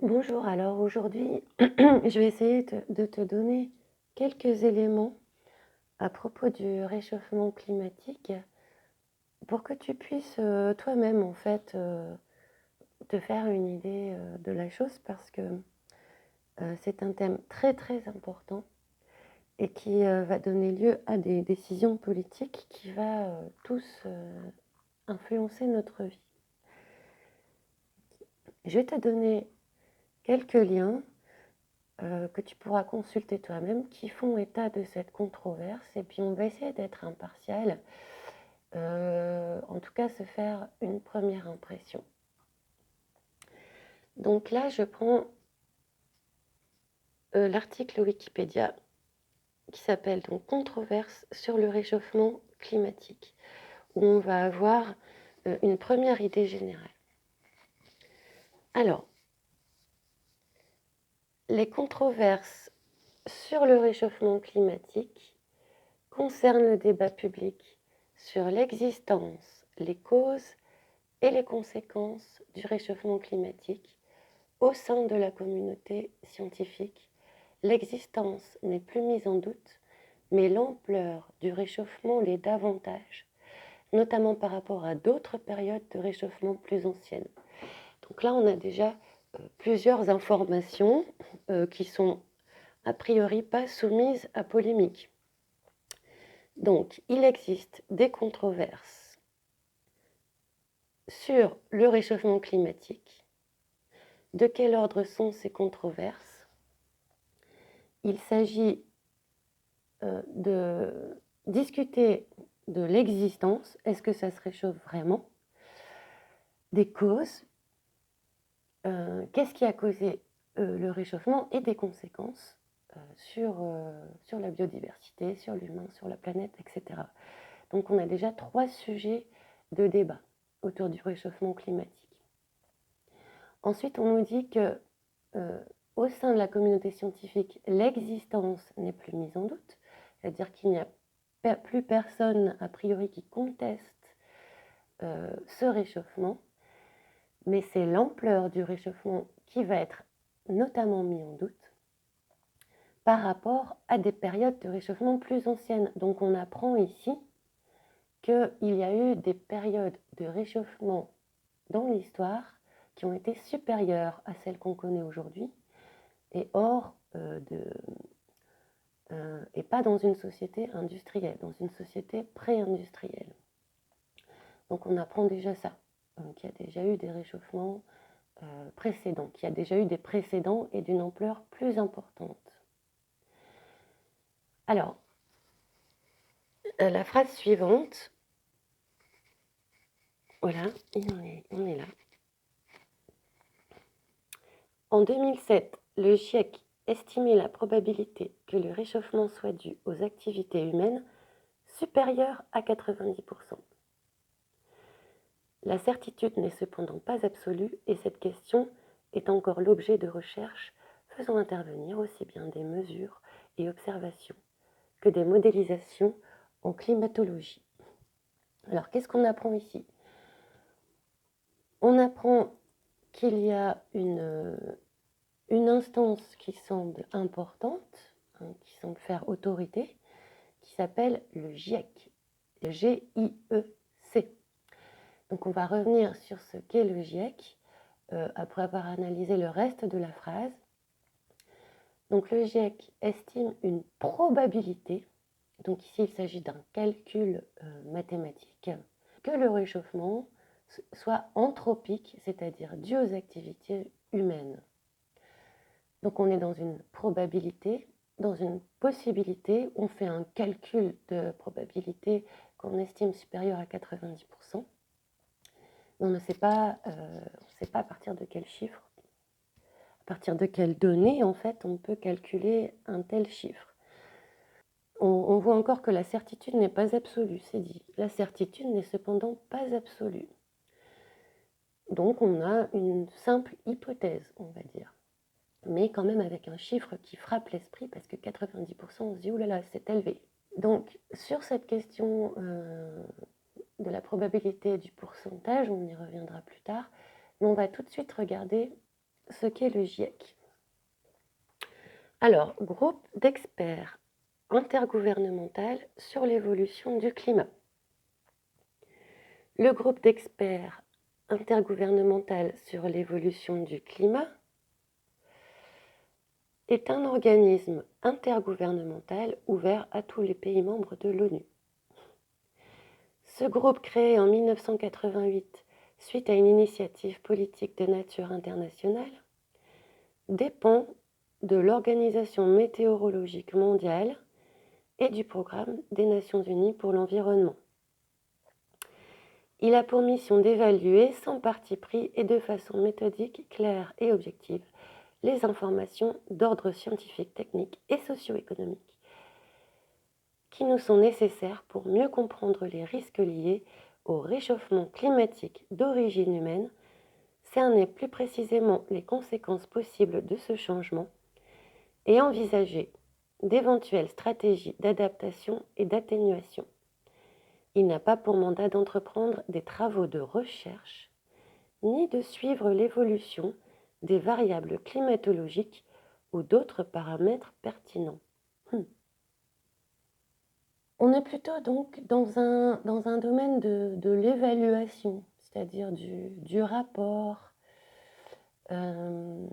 Bonjour, alors aujourd'hui, je vais essayer de te donner quelques éléments à propos du réchauffement climatique pour que tu puisses toi-même en fait te faire une idée de la chose parce que c'est un thème très très important et qui va donner lieu à des décisions politiques qui va tous influencer notre vie. Je vais te donner quelques liens que tu pourras consulter toi-même, qui font état de cette controverse. Et puis on va essayer d'être impartial, en tout cas se faire une première impression. Donc là, je prends l'article Wikipédia qui s'appelle donc Controverse sur le réchauffement climatique, où on va avoir une première idée générale. Alors, les controverses sur le réchauffement climatique concernent le débat public sur l'existence, les causes et les conséquences du réchauffement climatique au sein de la communauté scientifique. L'existence n'est plus mise en doute, mais l'ampleur du réchauffement l'est davantage, notamment par rapport à d'autres périodes de réchauffement plus anciennes. Donc là, on a déjà plusieurs informations qui sont a priori pas soumises à polémique. Donc, il existe des controverses sur le réchauffement climatique. De quel ordre sont ces controverses? Il s'agit de discuter de l'existence, est-ce que ça se réchauffe vraiment? Des causes, qu'est-ce qui a causé le réchauffement et des conséquences sur la biodiversité, sur l'humain, sur la planète, etc. Donc on a déjà 3 sujets de débat autour du réchauffement climatique. Ensuite, on nous dit que au sein de la communauté scientifique, l'existence n'est plus mise en doute, c'est-à-dire qu'il n'y a plus personne, a priori, qui conteste ce réchauffement, mais c'est l'ampleur du réchauffement qui va être notamment mise en doute par rapport à des périodes de réchauffement plus anciennes. Donc on apprend ici qu'il y a eu des périodes de réchauffement dans l'histoire qui ont été supérieures à celles qu'on connaît aujourd'hui, et et pas dans une société industrielle, dans une société pré-industrielle. Donc on apprend déjà ça, qu'il y a déjà eu des réchauffements précédents, qu'il y a déjà eu des précédents et d'une ampleur plus importante. Alors, la phrase suivante, voilà, on est là. En 2007, le GIEC estimait la probabilité que le réchauffement soit dû aux activités humaines supérieure à 90%. La certitude n'est cependant pas absolue et cette question est encore l'objet de recherches faisant intervenir aussi bien des mesures et observations que des modélisations en climatologie. Alors, qu'est-ce qu'on apprend ici? On apprend qu'il y a une instance qui semble importante, qui semble faire autorité, qui s'appelle le GIEC, le G-I-E-C. Donc on va revenir sur ce qu'est le GIEC après avoir analysé le reste de la phrase. Donc le GIEC estime une probabilité, donc ici il s'agit d'un calcul mathématique, que le réchauffement soit anthropique, c'est-à-dire dû aux activités humaines. Donc on est dans une probabilité, dans une possibilité, on fait un calcul de probabilité qu'on estime supérieur à 90%. On ne sait pas, à partir de quel chiffre, à partir de quelles données, en fait, on peut calculer un tel chiffre. On voit encore que la certitude n'est pas absolue, c'est dit. La certitude n'est cependant pas absolue. Donc on a une simple hypothèse, on va dire. Mais quand même avec un chiffre qui frappe l'esprit, parce que 90%, on se dit, oulala, c'est élevé. Donc sur cette question de la probabilité du pourcentage, on y reviendra plus tard, mais on va tout de suite regarder ce qu'est le GIEC. Alors, groupe d'experts intergouvernemental sur l'évolution du climat. Le groupe d'experts intergouvernemental sur l'évolution du climat est un organisme intergouvernemental ouvert à tous les pays membres de l'ONU. Ce groupe, créé en 1988 suite à une initiative politique de nature internationale, dépend de l'Organisation météorologique mondiale et du Programme des Nations Unies pour l'environnement. Il a pour mission d'évaluer sans parti pris et de façon méthodique, claire et objective les informations d'ordre scientifique, technique et socio-économique qui nous sont nécessaires pour mieux comprendre les risques liés au réchauffement climatique d'origine humaine, cerner plus précisément les conséquences possibles de ce changement et envisager d'éventuelles stratégies d'adaptation et d'atténuation. Il n'a pas pour mandat d'entreprendre des travaux de recherche, ni de suivre l'évolution des variables climatologiques ou d'autres paramètres pertinents. On est plutôt donc dans un domaine de l'évaluation, c'est-à-dire du rapport. Le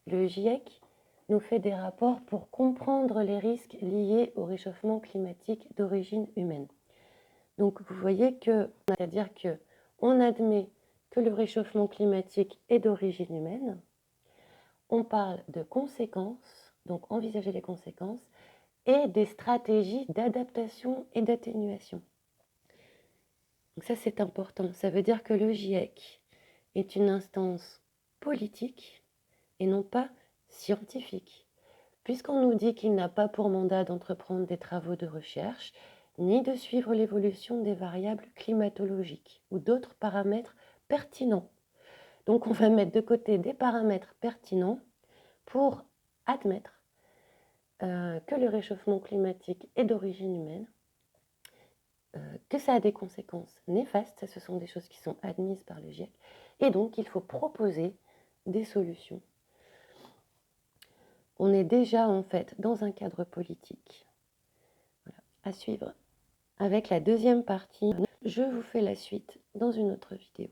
GIEC nous fait des rapports pour comprendre les risques liés au réchauffement climatique d'origine humaine. Donc vous voyez que, c'est-à-dire qu'on admet que le réchauffement climatique est d'origine humaine, on parle de conséquences, donc envisager les conséquences, et des stratégies d'adaptation et d'atténuation. Donc ça c'est important, ça veut dire que le GIEC est une instance politique et non pas scientifique, puisqu'on nous dit qu'il n'a pas pour mandat d'entreprendre des travaux de recherche, ni de suivre l'évolution des variables climatologiques ou d'autres paramètres pertinents. Donc on va mettre de côté des paramètres pertinents pour admettre que le réchauffement climatique est d'origine humaine, que ça a des conséquences néfastes, ce sont des choses qui sont admises par le GIEC, et donc il faut proposer des solutions. On est déjà en fait dans un cadre politique. Voilà, à suivre avec la deuxième partie. Je vous fais la suite dans une autre vidéo.